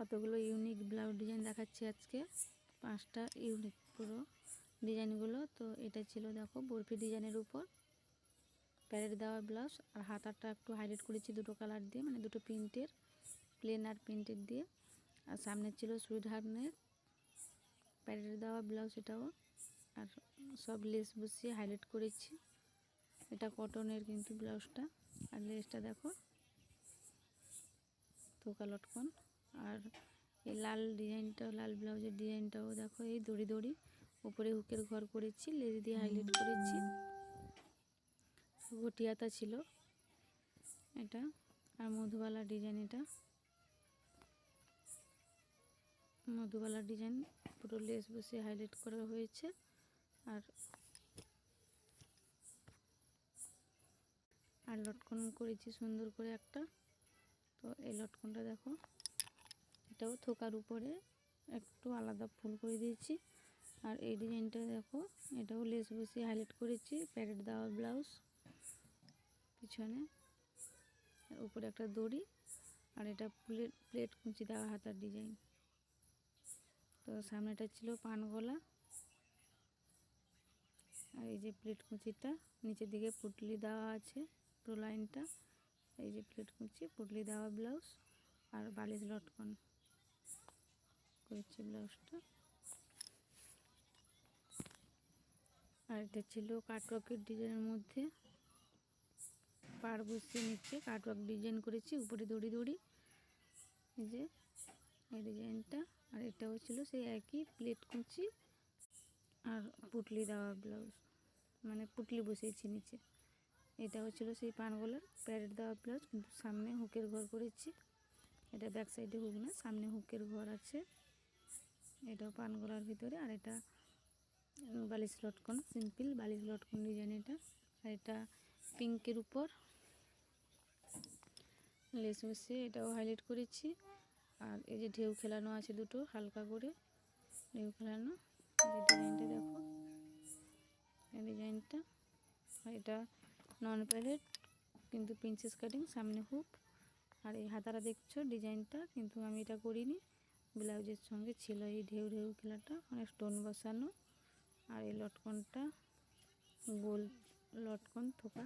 কতগুলো unique blouse design দেখাচ্ছি আজকে, 5টা ইউনিক পুরো ডিজাইনগুলো। তো এটা ছিল দেখো বরফি ডিজাইনের উপর প্যারেট দেওয়া ব্লাউজ, আর হাতাটা একটু হাইলাইট করেছি দুটো কালার দিয়ে, মানে দুটো প্রিন্টের, প্লেন আর প্রিন্টের দিয়ে। আর সামনে ছিল সুইট হার্টনের প্যারেট দেওয়া ব্লাউজ এটাও, আর সব লেস বসিয়ে হাইলাইট করেছি। এটা কটনের কিন্তু ব্লাউজটা, আর লেসটা দেখো থোকা লটকন। আর এই লাল ডিজাইনটা, লাল ব্লাউজের ডিজাইনটাও দেখো এই দড়ি দড়ি, উপরে হুকের ঘর করেছি, লেস দিয়ে হাইলাইট করেছি। ঘটিয়াতা ছিল এটা, আর মধুবালা ডিজাইন, এটা মধুবালা ডিজাইন পুরো লেস বসিয়ে হাইলাইট করা হয়েছে। আর লটকন করেছি সুন্দর করে একটা। তো এই লটকনটা দেখো, এটাও থোকার উপরে একটু আলাদা ফুল করে দিয়েছি। আর এই ডিজাইনটা দেখো, এটাও লেস বসিয়ে হাইলাইট করেছি, প্যারেট দেওয়া ব্লাউজ, পিছনে আর উপরে একটা দড়ি, আর এটা প্লেট কুঁচি দেওয়া হাতার ডিজাইন। তো সামনেটা ছিল পান গলা, আর এই যে প্লেট কুঁচিটা নিচের দিকে পুটলি দেওয়া আছে পুরো লাইনটা, এই যে প্লেট কুঁচি পুটলি দেওয়া ব্লাউজ, আর বালিশ লটকন করেছি ব্লাউজটা। আর এটা ছিল কাটওয়ার্কের ডিজাইনের মধ্যে, পাড় বসিয়ে নিচে কাটওয়ার্ক ডিজাইন করেছি, উপরে দড়ি দড়ি, এই যে এই ডিজাইনটা। আর এটাও ছিল সেই একই প্লেট কুঁচি আর পুটলি দেওয়া ব্লাউজ, মানে পুটলি বসিয়েছি নিচে। এটাও ছিল সেই পানগলার প্যারেট দেওয়া ব্লাউজ, কিন্তু সামনে হুকের ঘর করেছি। এটা ব্যাক সাইডে হুক না, সামনে হুকের ঘর আছে। এটাও পানগলার ভিতরে, আর এটা বালিশ লটকন, সিম্পল বালিশ লটকন ডিজাইন এটা। আর এটা পিঙ্কের উপর লেস বসিয়ে এটাও হাইলাইট করেছি। আর এই যে ঢেউ খেলানো আছে দুটো হালকা করে ঢেউ খেলানো, এই ডিজাইনটা দেখো, এই ডিজাইনটা। আর এটা নন প্যারেট কিন্তু প্রিন্সেস কাটিং, সামনে হুক। আর এই হাতাটা দেখছো ডিজাইনটা, কিন্তু আমি এটা করিনি, ব্লাউজের সঙ্গে ছিল এই ঢেউ ঢেউ খেলাটা, মানে স্টোন বসানো। আর এই লটকনটা গোল লটকন থোকা